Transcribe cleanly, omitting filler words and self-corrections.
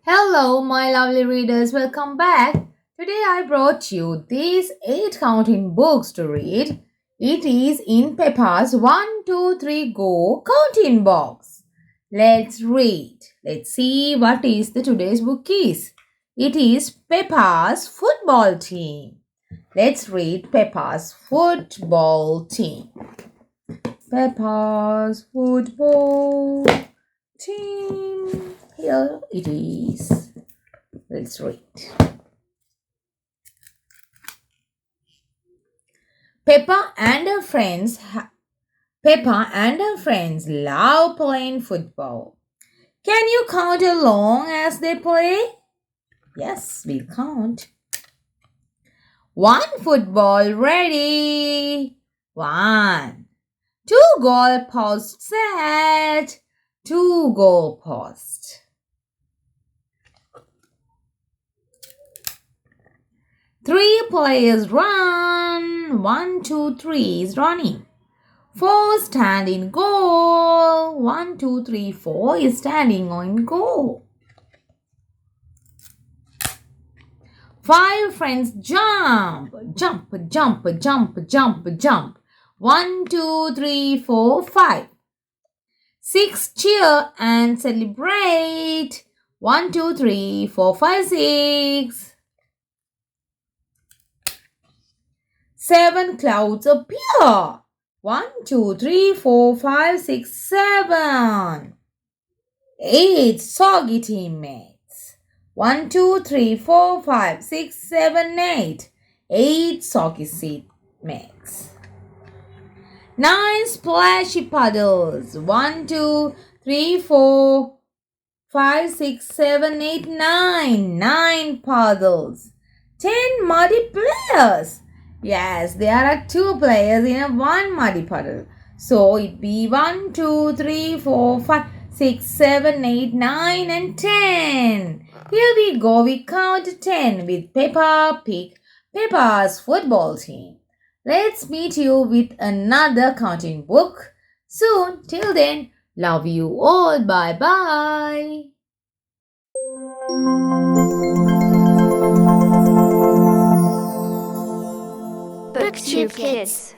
Hello, my lovely readers. Welcome back. Today I brought you these 8 counting books to read. It is in Peppa's 1, 2, 3 Go counting box. Let's read. Let's see what is the today's book is. It is Peppa's football team. Let's read Peppa's football team. Peppa's football team. Here it is. Let's read. Peppa and her friends love playing football. Can you count along as they play? Yes, we'll count. 1 football ready. 1. 2 goal posts set. 2 goal posts. 3 players run. 1, 2, 3 is running. 4 stand in goal. 1, 2, 3, 4 is standing on goal. 5 friends jump. Jump, jump, jump, jump, jump. 1, 2, 3, 4, 5. 6 cheer and celebrate. 1, 2, 3, 4, 5, 6. 7 clouds appear. 1, 2, 3, 4, 5, 6, 7. 8 soggy teammates. 1, 2, 3, 4, 5, 6, 7, 8. 8 soggy teammates. 9 splashy puddles. 1, 2, 3, 4, 5, 6, 7, 8, 9. 9 puddles. 10 muddy players. Yes, there are 2 players in a 1 muddy puddle. So it be 1, 2, 3, 4, 5, 6, 7, 8, 9 and 10. Here we go, we count 10 with Peppa Pig, Peppa's football team. Let's meet you with another counting book soon. Till then, love you all. Bye bye. Booktube Kids.